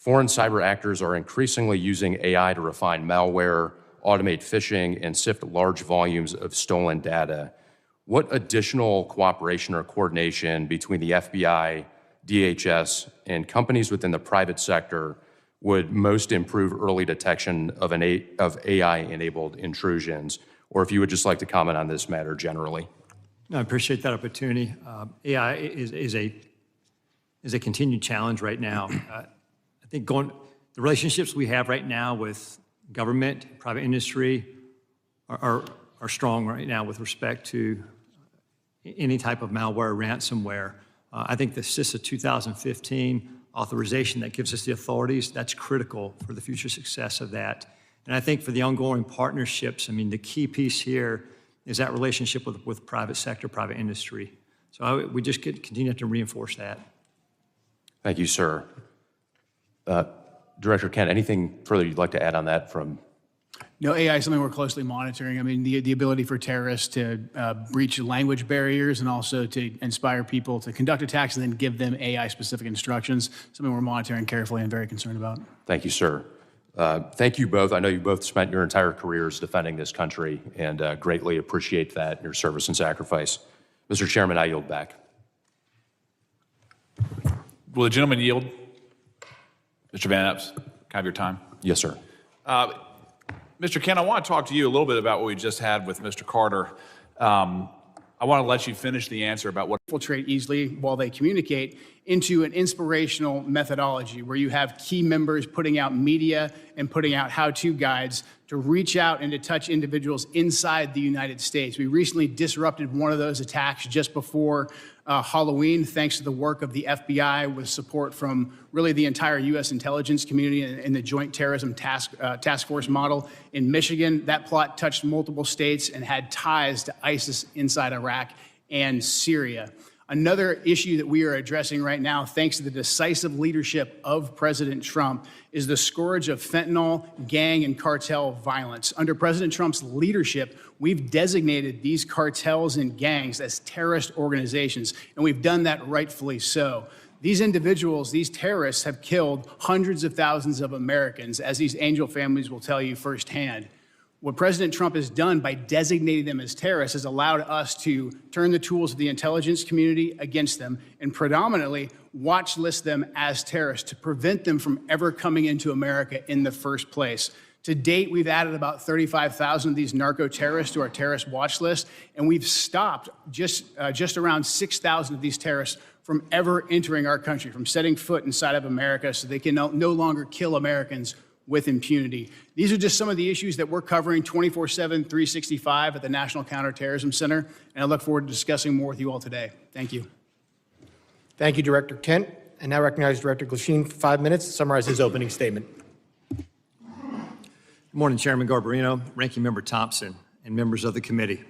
Foreign cyber actors are increasingly using AI to refine malware, automate phishing, and sift large volumes of stolen data. What additional cooperation or coordination between the FBI, DHS, and companies within the private sector would most improve early detection of AI-enabled intrusions? Or if you would just like to comment on this matter generally. No, I appreciate that opportunity. AI is a continued challenge right now. I think the relationships we have right now with government, private industry are strong right now with respect to any type of malware, ransomware. I think the CISA 2015 authorization that gives us the authorities, that's critical for the future success of that. And I think for the ongoing partnerships, I mean, the key piece here is that relationship with private sector, private industry. So we just continue to reinforce that. Thank you, sir. Director Kent, anything further you'd like to add on that from? No, AI is something we're closely monitoring. I mean, the ability for terrorists to breach language barriers and also to inspire people to conduct attacks and then give them AI-specific instructions, something we're monitoring carefully and very concerned about. Thank you, sir. Thank you both. I know you both spent your entire careers defending this country and greatly appreciate that, your service and sacrifice. Mr. Chairman, I yield back. Will the gentleman yield? Mr. Van Epps, can I have your time? Yes, sir. Mr. Kent, I want to talk to you a little bit about what we just had with Mr. Carter. I want to let you finish the answer about what infiltrate easily while they communicate into an inspirational methodology where you have key members putting out media and putting out how-to guides to reach out and to touch individuals inside the United States. We recently disrupted one of those attacks just before Halloween, thanks to the work of the FBI with support from really the entire U.S. intelligence community and the Joint Terrorism Task Force model in Michigan. That plot touched multiple states and had ties to ISIS inside Iraq and Syria. Another issue that we are addressing right now, thanks to the decisive leadership of President Trump, is the scourge of fentanyl, gang, and cartel violence. Under President Trump's leadership, we've designated these cartels and gangs as terrorist organizations, and we've done that rightfully so. These individuals, these terrorists, have killed hundreds of thousands of Americans, as these angel families will tell you firsthand. What President Trump has done by designating them as terrorists has allowed us to turn the tools of the intelligence community against them and predominantly watch list them as terrorists to prevent them from ever coming into America in the first place. To date, we've added about 35,000 of these narco-terrorists to our terrorist watch list, and we've stopped just around 6,000 of these terrorists from ever entering our country, from setting foot inside of America so they can no longer kill Americans with impunity. These are just some of the issues that we're covering 24/7, 365 at the National Counterterrorism Center, and I look forward to discussing more with you all today. Thank you. Thank you, Director Kent. I now recognize Director Glasheen for 5 minutes to summarize his opening statement. Good morning, Chairman Garbarino, Ranking Member Thompson, and members of the committee.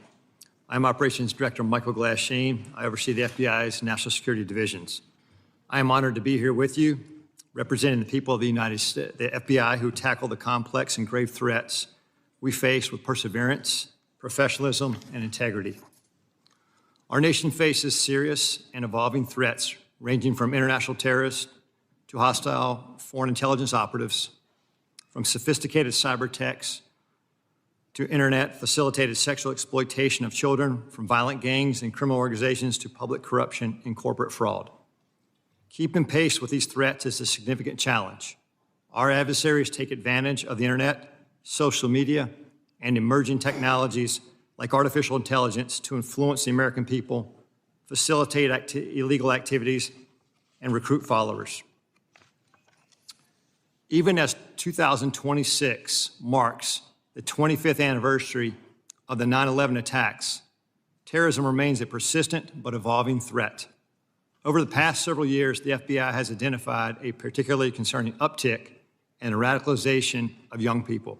I'm Operations Director Michael Glasheen. I oversee the FBI's National Security Divisions. I am honored to be here with you, representing the people of the United States, the FBI, who tackle the complex and grave threats we face with perseverance, professionalism, and integrity. Our nation faces serious and evolving threats ranging from international terrorists to hostile foreign intelligence operatives, from sophisticated cyber attacks to internet-facilitated sexual exploitation of children, from violent gangs and criminal organizations to public corruption and corporate fraud. Keeping pace with these threats is a significant challenge. Our adversaries take advantage of the internet, social media, and emerging technologies like artificial intelligence to influence the American people, facilitate illegal activities, and recruit followers. Even as 2026 marks the 25th anniversary of the 9/11 attacks, terrorism remains a persistent but evolving threat. Over the past several years, the FBI has identified a particularly concerning uptick in the radicalization of young people.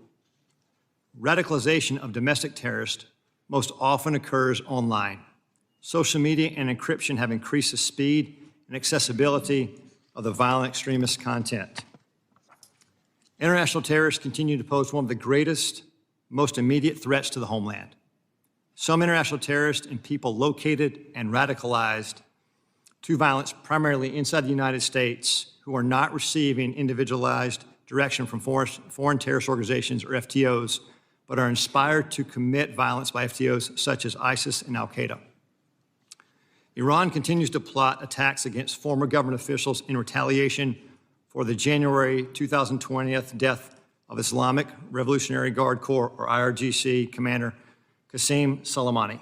Radicalization of domestic terrorists most often occurs online. Social media and encryption have increased the speed and accessibility of the violent extremist content. International terrorists continue to pose one of the greatest, most immediate threats to the homeland. Some international terrorists and people located and radicalized to violence primarily inside the United States who are not receiving individualized direction from foreign terrorist organizations, or FTOs, but are inspired to commit violence by FTOs such as ISIS and Al-Qaeda. Iran continues to plot attacks against former government officials in retaliation for the January 2020 death of Islamic Revolutionary Guard Corps, or IRGC, Commander Qasem Soleimani.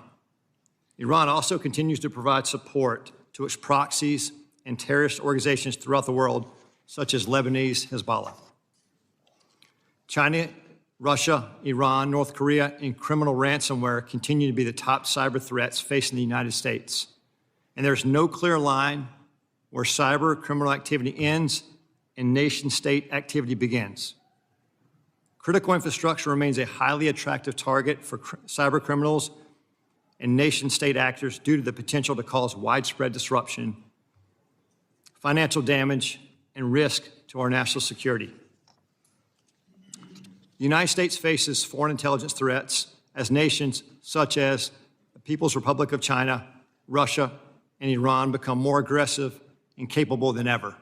Iran also continues to provide support to its proxies and terrorist organizations throughout the world, such as Lebanese Hezbollah. China, Russia, Iran, North Korea, and criminal ransomware continue to be the top cyber threats facing the United States. And there's no clear line where cyber criminal activity ends and nation-state activity begins. Critical infrastructure remains a highly attractive target for cyber criminals and nation-state actors due to the potential to cause widespread disruption, financial damage, and risk to our national security. The United States faces foreign intelligence threats as nations such as the People's Republic of China, Russia, and Iran become more aggressive and capable than ever.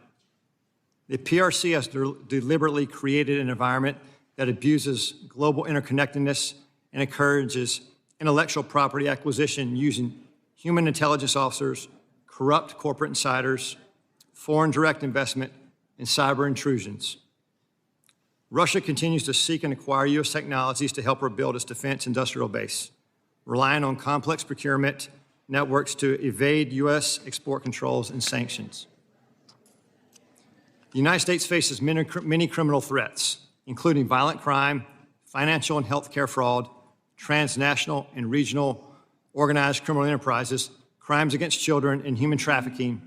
The PRC has deliberately created an environment that abuses global interconnectedness and encourages intellectual property acquisition using human intelligence officers, corrupt corporate insiders, foreign direct investment, and cyber intrusions. Russia continues to seek and acquire U.S. technologies to help her build its defense industrial base, relying on complex procurement networks to evade U.S. export controls and sanctions. The United States faces many criminal threats, including violent crime, financial and healthcare fraud, transnational and regional organized criminal enterprises, crimes against children, and human trafficking,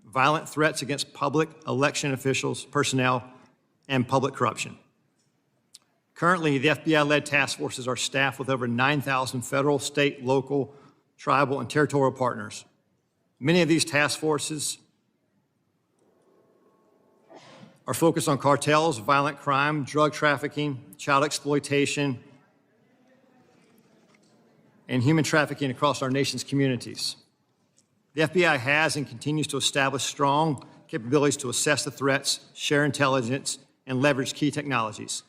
violent threats against public election officials, personnel, and public corruption. Currently, the FBI-led task forces are staffed with over 9,000 federal, state, local, tribal, and territorial partners. Many of these task forces are focused on cartels, violent crime, drug trafficking, child exploitation, and human trafficking across our nation's communities. The FBI has and continues to establish strong capabilities to assess the threats, share intelligence, and leverage key technologies.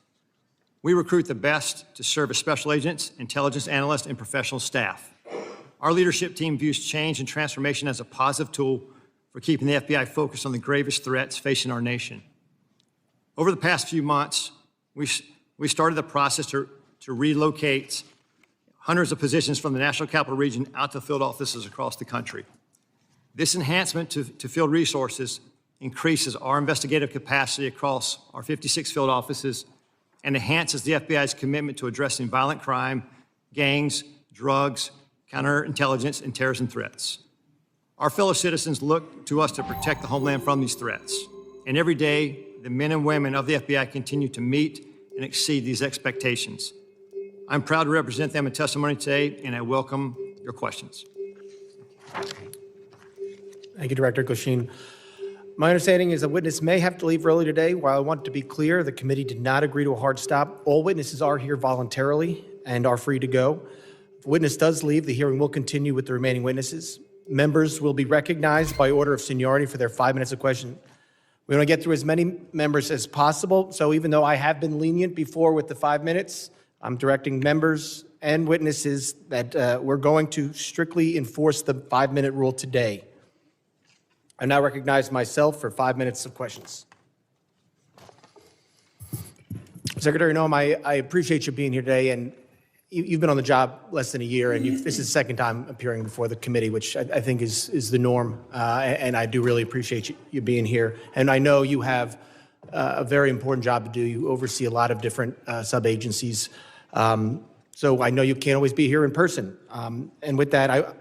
We recruit the best to serve as special agents, intelligence analysts, and professional staff. Our leadership team views change and transformation as a positive tool for keeping the FBI focused on the gravest threats facing our nation. Over the past few months, we started the process to relocate hundreds of positions from the National Capital Region out to field offices across the country. This enhancement to field resources increases our investigative capacity across our 56 field offices and enhances the FBI's commitment to addressing violent crime, gangs, drugs, counterintelligence, and terrorism threats. Our fellow citizens look to us to protect the homeland from these threats. And every day, the men and women of the FBI continue to meet and exceed these expectations. I'm proud to represent them in testimony today, and I welcome your questions. Thank you, Director Glasheen. My understanding is a witness may have to leave early today. While I want to be clear, the committee did not agree to a hard stop. All witnesses are here voluntarily and are free to go. If a witness does leave, the hearing will continue with the remaining witnesses. Members will be recognized by order of seniority for their 5 minutes of question. We want to get through as many members as possible, so even though I have been lenient before with the 5 minutes, I'm directing members and witnesses that we're going to strictly enforce the 5-minute rule today. I now recognize myself for 5 minutes of questions. Secretary Noem, I appreciate you being here today, and you've been on the job less than a year, and this is the second time appearing before the committee, which I think is the norm, and I do really appreciate you being here. And I know you have a very important job to do. You oversee a lot of different sub-agencies, so I know you can't always be here in person. And with that,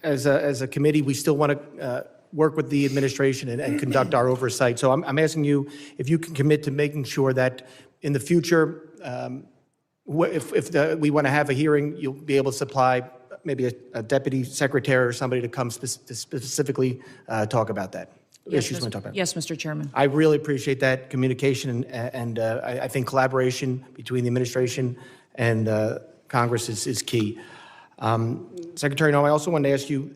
as a committee, we still want to work with the administration and conduct our oversight. So I'm asking you if you can commit to making sure that in the future, if we want to have a hearing, you'll be able to supply maybe a deputy secretary or somebody to come to specifically talk about that. Yes, Issues we want to talk about. Yes, Mr. Chairman. I really appreciate that communication, and I think collaboration between the administration and Congress is key. Secretary Noem, I also wanted to ask you,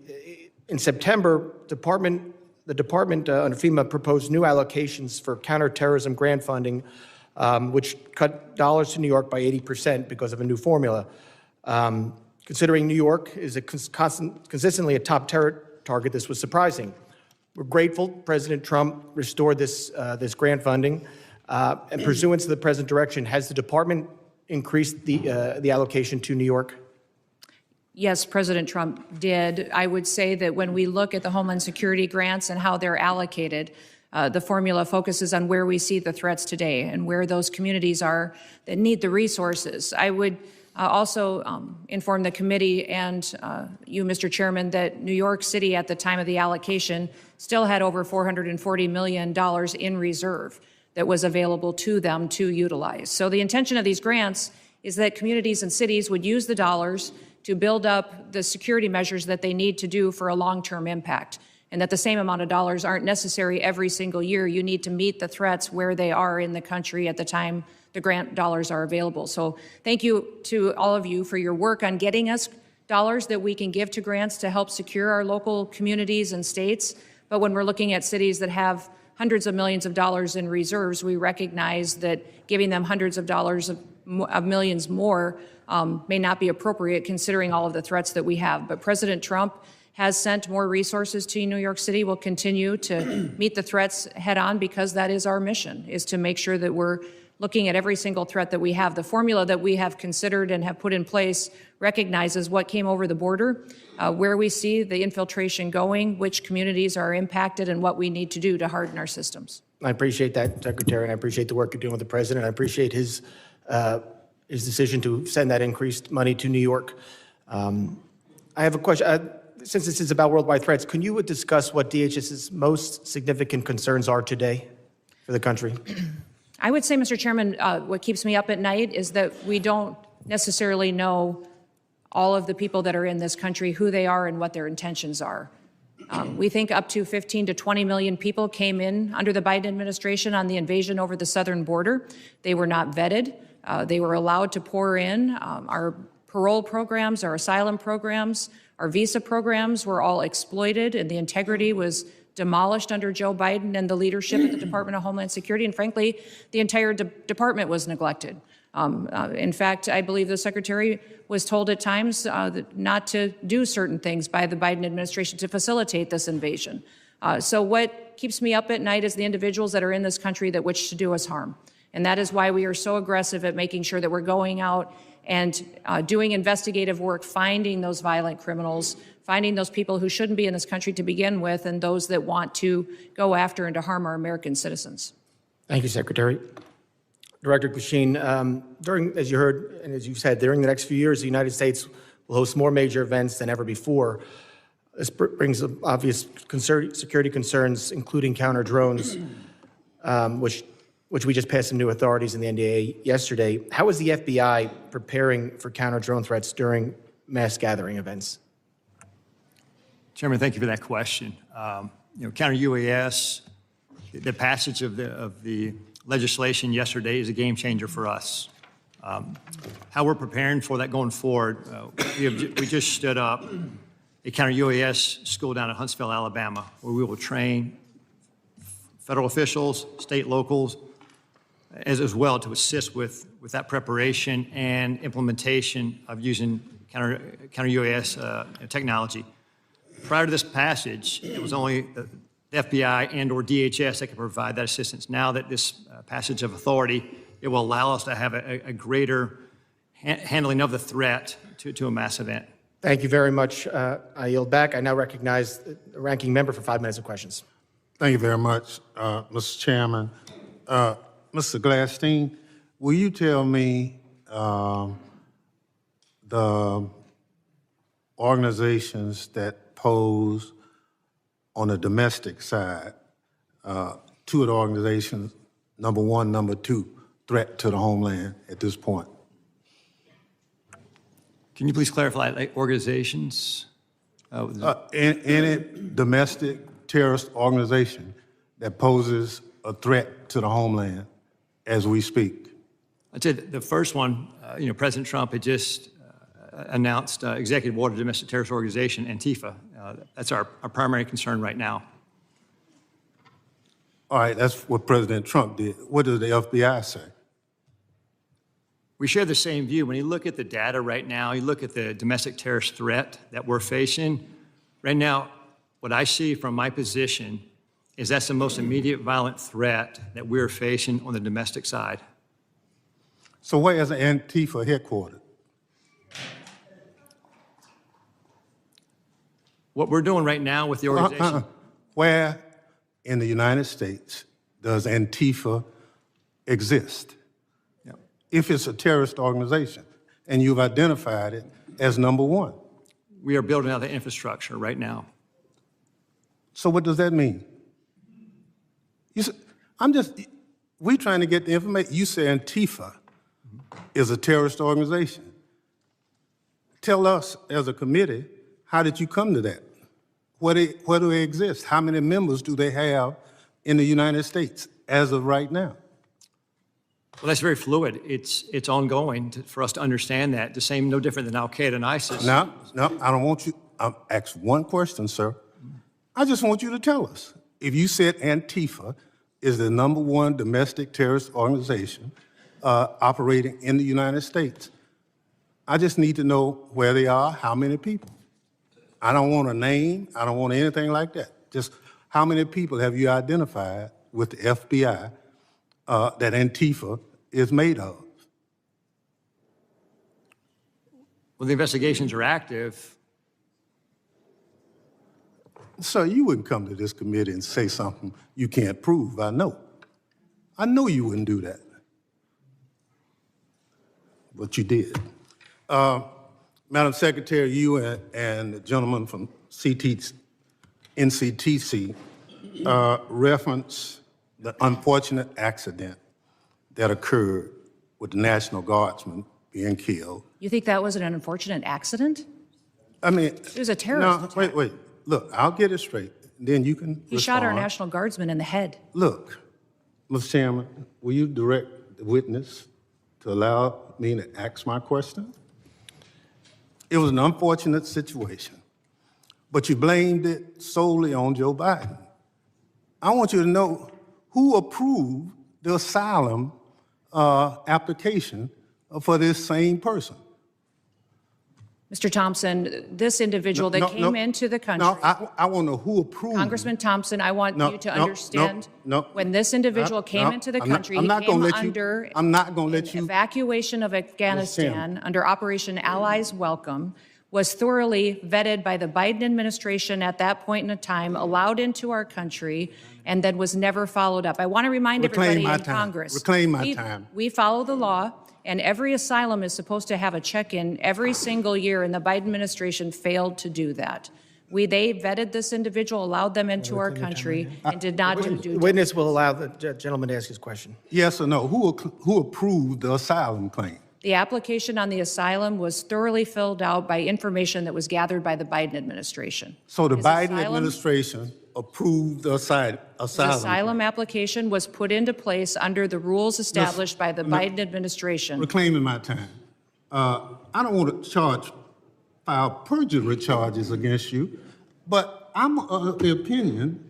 in September, the the department under FEMA proposed new allocations for counterterrorism grant funding, which cut dollars to New York by 80% because of a new formula. Considering New York is consistently a top terror target, this was surprising. We're grateful President Trump restored this grant funding. And pursuant to the present direction, has the department increased the allocation to New York? Yes, President Trump did. I would say that when we look at the Homeland Security grants and how they're allocated, the formula focuses on where we see the threats today and where those communities are that need the resources. I would also inform the committee and you, Mr. Chairman, that New York City at the time of the allocation still had over $440 million in reserve that was available to them to utilize. So the intention of these grants is that communities and cities would use the dollars to build up the security measures that they need to do for a long-term impact, and that the same amount of dollars aren't necessary every single year. You need to meet the threats where they are in the country at the time the grant dollars are available. So thank you to all of you for your work on getting us dollars that we can give to grants to help secure our local communities and states. But when we're looking at cities that have hundreds of millions of dollars in reserves, we recognize that giving them hundreds of dollars of millions more may not be appropriate considering all of the threats that we have. But President Trump has sent more resources to New York City. We'll continue to meet the threats head on because that is our mission, is to make sure that we're looking at every single threat that we have. The formula that we have considered and have put in place recognizes what came over the border, where we see the infiltration going, which communities are impacted, and what we need to do to harden our systems. I appreciate that, Secretary, and I appreciate the work you're doing with the President. I appreciate his decision to send that increased money to New York. I have a question. Since this is about worldwide threats, can you discuss what DHS's most significant concerns are today for the country? I would say, Mr. Chairman, what keeps me up at night is that we don't necessarily know all of the people that are in this country, who they are and what their intentions are. We think up to 15 to 20 million people came in under the Biden administration on the invasion over the southern border. They were not vetted. They were allowed to pour in. Our parole programs, our asylum programs, our visa programs were all exploited, and the integrity was demolished under Joe Biden and the leadership at the Department of Homeland Security. And frankly, the entire department was neglected. In fact, I believe the Secretary was told at times not to do certain things by the Biden administration to facilitate this invasion. So what keeps me up at night is the individuals that are in this country that wish to do us harm. And that is why we are so aggressive at making sure that we're going out and doing investigative work, finding those violent criminals, finding those people who shouldn't be in this country to begin with, and those that want to go after and to harm our American citizens. Thank you, Secretary. Director Kushine, as you heard and as you said, during the next few years, the United States will host more major events than ever before. This brings up obvious security concerns, including counter drones, which we just passed some new authorities in the NDA yesterday. How is the FBI preparing for counter drone threats during mass gathering events? Chairman, thank you for that question. Counter UAS, the passage of the legislation yesterday is a game changer for us. How we're preparing for that going forward, we just stood up a counter UAS school down in Huntsville, Alabama, where we will train federal officials, state, locals, as well to assist with that preparation and implementation of using counter UAS technology. Prior to this passage, it was only the FBI and or DHS that could provide that assistance. Now that this passage of authority, it will allow us to have a greater handling of the threat to a mass event. Thank you very much. I yield back. I now recognize the ranking member for 5 minutes of questions. Thank you very much, Mr. Chairman. Mr. Glasstein, will you tell me the organizations that pose on the domestic side, two of the organizations, number one, number two, threat to the homeland at this point? Can you please clarify, like organizations? Any domestic terrorist organization that poses a threat to the homeland as we speak? I'd say the first one, President Trump had just announced executive order domestic terrorist organization, Antifa. That's our primary concern right now. All right, that's what President Trump did. What does the FBI say? We share the same view. When you look at the data right now, you look at the domestic terrorist threat that we're facing, right now, what I see from my position is that's the most immediate violent threat that we're facing on the domestic side. So where is Antifa headquartered? What we're doing right now with the organization, Where in the United States does Antifa exist? Yeah. If it's a terrorist organization, and you've identified it as number one. we are building out the infrastructure right now. So what does that mean? You say, we trying to get the information. You say Antifa is a terrorist organization. Tell us as a committee, how did you come to that? Where do they exist? How many members do they have in the United States as of right now? Well, that's very fluid. It's ongoing for us to understand that. The same, no different than Al-Qaeda and ISIS. No, I don't want you, I'll ask one question, sir. I just want you to tell us. If you said Antifa is the #1 domestic terrorist organization operating in the United States, I just need to know where they are, how many people. I don't want a name, I don't want anything like that. Just how many people have you identified with the FBI that Antifa is made of? Well, the investigations are active. Sir, you wouldn't come to this committee and say something you can't prove, I know. I know you wouldn't do that. But you did. Madam Secretary, you and the gentleman from NCTC reference the unfortunate accident that occurred with the National Guardsman being killed. You think that was an unfortunate accident? I mean, It was a terrorist attack. wait. Look, I'll get it straight. Then you can He shot our respond. National Guardsman in the head. Look, Mr. Chairman, will you direct the witness to allow me to ask my question? It was an unfortunate situation, but you blamed it solely on Joe Biden. I want you to know who approved the asylum application for this same person. Mr. Thompson, this individual that came into the country. No, I want to know who approved. Congressman Thompson, I want you to understand. No. When this individual came into the country, he came under I'm not going to let you. evacuation of Afghanistan under Operation Allies Welcome, was thoroughly vetted by the Biden administration at that point in time, allowed into our country, and then was never followed up. I want to remind everybody in Congress. Reclaim my time. We follow the law, and every asylum is supposed to have a check-in every single year, and the Biden administration failed to do that. They vetted this individual, allowed them into our country, and did not do due The diligence. witness will allow the gentleman to ask his question. Yes or no? Who approved the asylum claim? The application on the asylum was thoroughly filled out by information that was gathered by the Biden administration. So the His Biden asylum- administration approved the asylum. The asylum application was put into place under the rules established by the Biden administration. Reclaiming my time. I don't want to file perjury charges against you, but I'm of the opinion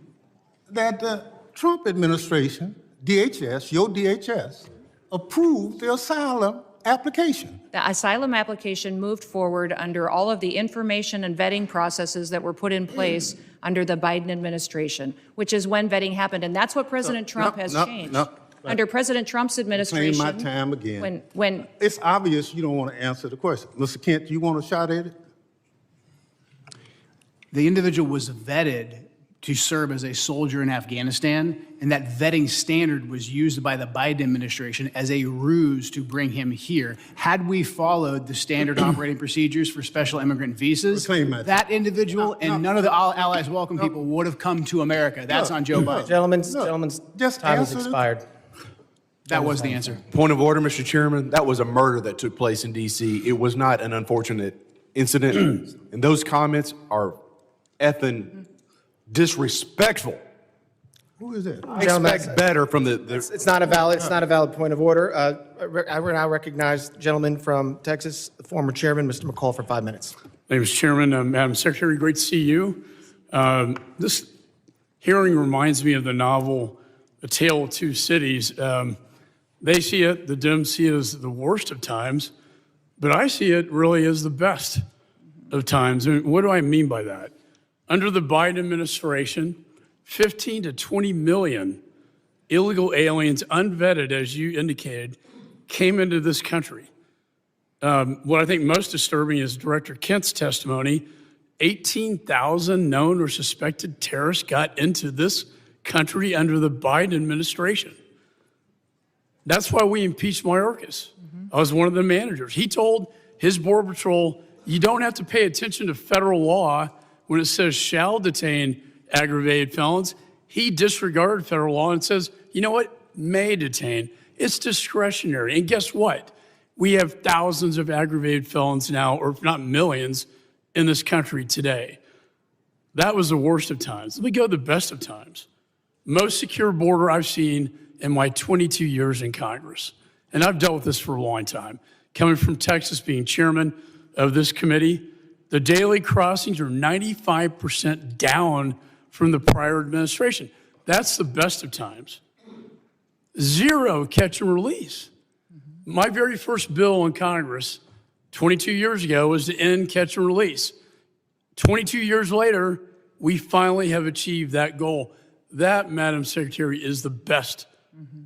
that the Trump administration, DHS, your DHS, approved the asylum application. The asylum application moved forward under all of the information and vetting processes that were put in place under the Biden administration, which is when vetting happened. And that's what President Trump has changed. Under President Trump's administration. Reclaim my time again. When It's obvious you don't want to answer the question. Mr. Kent, you want a shot at it? The individual was vetted to serve as a soldier in Afghanistan, and that vetting standard was used by the Biden administration as a ruse to bring him here. Had we followed the standard operating procedures for special immigrant visas, Reclaim my time. that individual and none of the Allies Welcome people would have come to America. That's on Joe Biden. Gentleman's just time has answer the- expired. That was the answer. Point of order, Mr. Chairman. That was a murder that took place in D.C. It was not an unfortunate incident. And those comments are effing disrespectful. Who is that? Expect better from the It's not a valid point of order. I will now recognize the gentleman from Texas, the former chairman, Mr. McCall, for 5 minutes. Thank you, Mr. Chairman. Madam Secretary, great to see you. This hearing reminds me of the novel a tale of two cities. They see it, the Dems see it as the worst of times, but I see it really as the best of times. And what do I mean by that? Under the Biden administration, 15 to 20 million illegal aliens, unvetted, as you indicated, came into this country. What I think most disturbing is Director Kent's testimony. 18,000 known or suspected terrorists got into this country under the Biden administration. That's why we impeached Mayorkas. I was one of the managers. He told his Border Patrol, you don't have to pay attention to federal law when it says shall detain aggravated felons. He disregarded federal law and says, you know what, may detain. It's discretionary. And guess what? We have thousands of aggravated felons now, or if not millions, in this country today. That was the worst of times. Let me go to the best of times. Most secure border I've seen in my 22 years in Congress. And I've dealt with this for a long time. Coming from Texas, being chairman of this committee, the daily crossings are 95% down from the prior administration. That's the best of times. Zero catch and release. My very first bill in Congress 22 years ago was to end catch and release. 22 years later, we finally have achieved that goal. That, Madam Secretary, is the best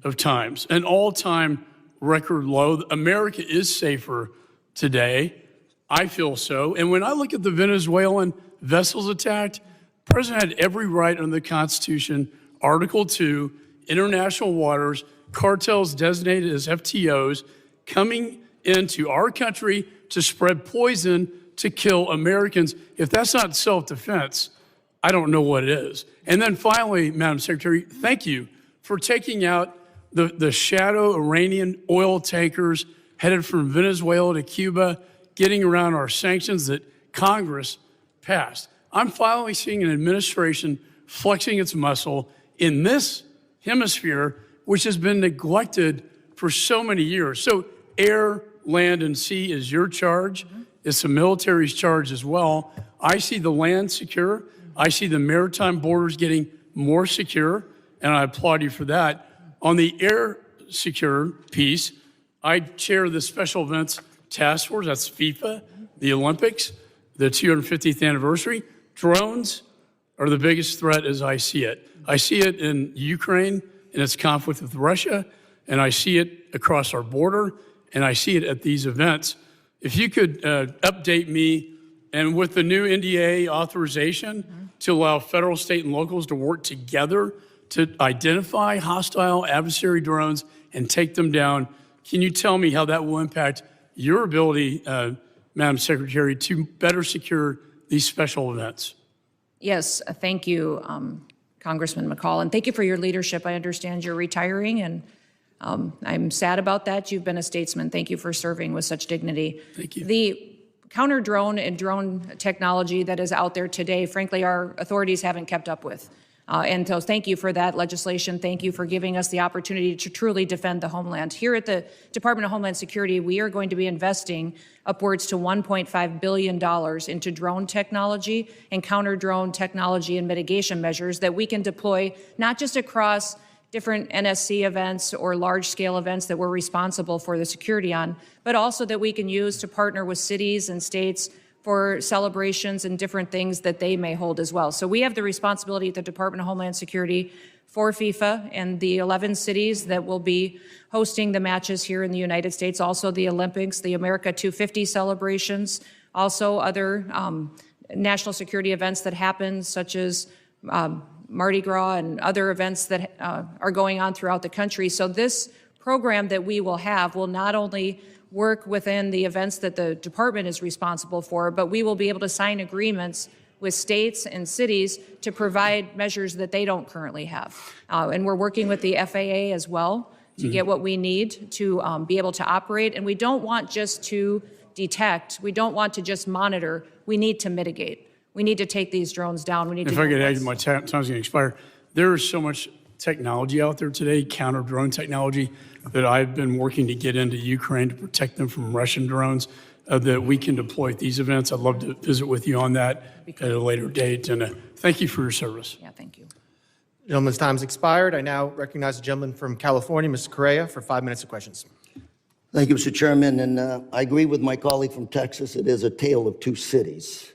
of times. An all-time record low. America is safer today. I feel so. And when I look at the Venezuelan vessels attacked, the president had every right under the Constitution, Article 2, international waters, cartels designated as FTOs, coming into our country to spread poison to kill Americans. If that's not self-defense, I don't know what it is. And then finally, Madam Secretary, thank you for taking out the shadow Iranian oil tankers headed from Venezuela to Cuba, getting around our sanctions that Congress passed. I'm finally seeing an administration flexing its muscle in this hemisphere, which has been neglected for so many years. So air, land, and sea is your charge. It's the military's charge as well. I see the land secure. I see the maritime borders getting more secure, and I applaud you for that. On the air secure piece, I chair the Special Events Task Force. That's FIFA, the Olympics, the 250th anniversary. Drones are the biggest threat as I see it. I see it in Ukraine in its conflict with Russia, and I see it across our border, and I see it at these events. If you could update me, and with the new NDA authorization to allow federal, state, and locals to work together to identify hostile adversary drones and take them down, can you tell me how that will impact your ability, Madam Secretary, to better secure these special events? Yes, thank you, Congressman McCall, and thank you for your leadership. I understand you're retiring, and I'm sad about that. You've been a statesman. Thank you for serving with such dignity. Thank you. The counter-drone and drone technology that is out there today, frankly, our authorities haven't kept up with. And so thank you for that legislation. Thank you for giving us the opportunity to truly defend the homeland. Here at the Department of Homeland Security, we are going to be investing upwards to $1.5 billion into drone technology and counter-drone technology and mitigation measures that we can deploy not just across different NSC events or large-scale events that we're responsible for the security on, but also that we can use to partner with cities and states for celebrations and different things that they may hold as well. So we have the responsibility at the Department of Homeland Security for FIFA and the 11 cities that will be hosting the matches here in the United States, also the Olympics, the America 250 celebrations, also other national security events that happen, such as Mardi Gras and other events that are going on throughout the country. So this program that we will have will not only work within the events that the department is responsible for, but we will be able to sign agreements with states and cities to provide measures that they don't currently have. And we're working with the FAA as well to get what we need to be able to operate. And we don't want just to detect, we don't want to just monitor, we need to mitigate. We need to take these drones down. We need If to I could add, my time's going to expire. There is so much technology out there today, counter-drone technology, that I've been working to get into Ukraine to protect them from Russian drones that we can deploy at these events. I'd love to visit with you on that at a later date. And thank you for your service. Yeah, thank you. Gentleman's time's expired. I now recognize the gentleman from California, Mr. Correa, for 5 minutes of questions. Thank you, Mr. Chairman, and I agree with my colleague from Texas. It is a tale of two cities.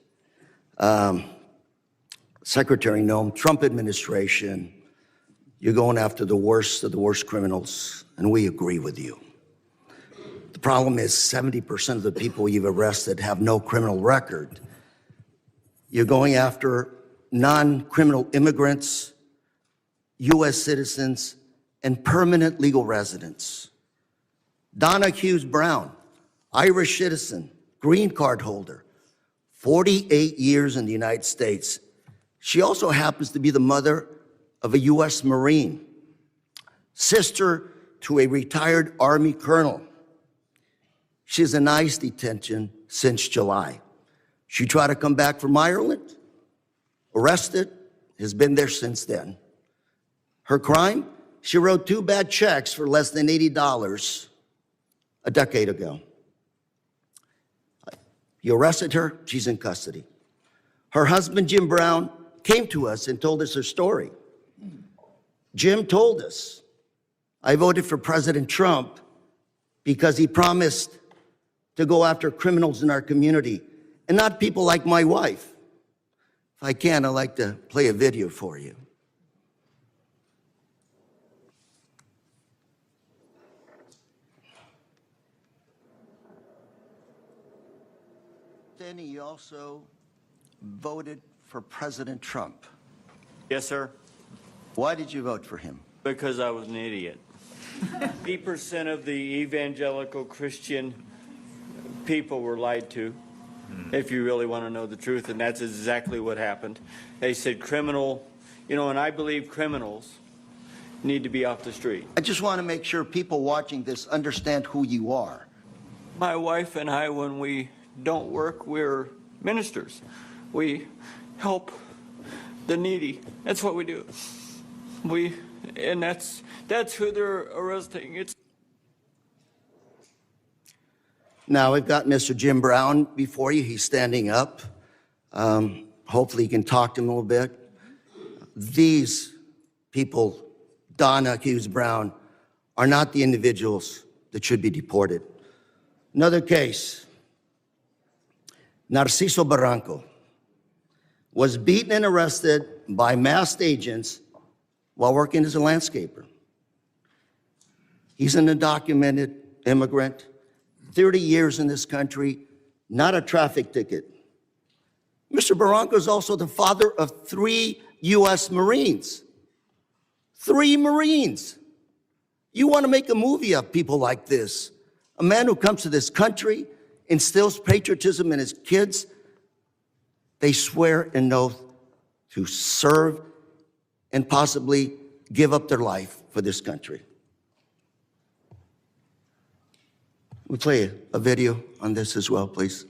Secretary Noem, Trump administration, you're going after the worst of the worst criminals, and we agree with you. The problem is 70% of the people you've arrested have no criminal record. You're going after non-criminal immigrants, U.S. citizens, and permanent legal residents. Donna Hughes Brown, Irish citizen, green card holder, 48 years in the United States. She also happens to be the mother of a U.S. Marine, sister to a retired Army colonel. She's in ICE detention since July. She tried to come back from Ireland, arrested, has been there since then. Her crime? She wrote 2 bad checks for less than $80 a decade ago. You arrested her, she's in custody. Her husband, Jim Brown, came to us and told us her story. Jim told us, I voted for President Trump because he promised to go after criminals in our community and not people like my wife. If I can, I'd like to play a video for you. Then he also voted for President Trump. Yes, sir. Why did you vote for him? Because I was an idiot. 80% of the evangelical Christian people were lied to, if you really want to know the truth, and that's exactly what happened. They said criminal, and I believe criminals need to be off the street. I just want to make sure people watching this understand who you are. My wife and I, when we don't work, we're ministers. We help the needy. That's what we do. And that's who they're arresting. Now, we've got Mr. Jim Brown before you. He's standing up. Hopefully you can talk to him a little bit. These people, Donna Hughes Brown, are not the individuals that should be deported. Another case, Narciso Barranco was beaten and arrested by masked agents while working as a landscaper. He's an undocumented immigrant, 30 years in this country, not a traffic ticket. Mr. Barranco is also the father of 3 U.S. Marines. 3 Marines. You want to make a movie of people like this. A man who comes to this country, instills patriotism in his kids. They swear an oath to serve and possibly give up their life for this country. We'll play a video on this as well, please.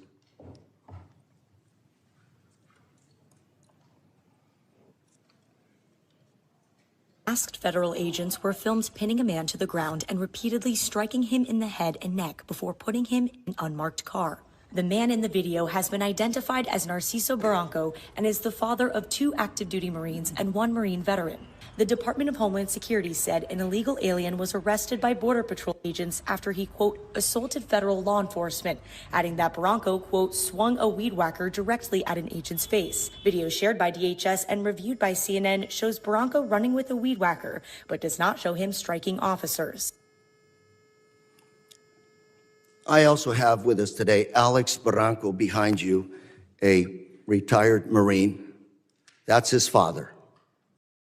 Masked federal agents were filmed pinning a man to the ground and repeatedly striking him in the head and neck before putting him in an unmarked car. The man in the video has been identified as Narciso Barranco and is the father of 2 active duty Marines and 1 Marine veteran. The Department of Homeland Security said an illegal alien was arrested by Border Patrol agents after he, quote, assaulted federal law enforcement, adding that Barranco, quote, swung a weed whacker directly at an agent's face. Video shared by DHS and reviewed by CNN shows Barranco running with a weed whacker, but does not show him striking officers. I also have with us today Alex Barranco behind you, a retired Marine. That's his father.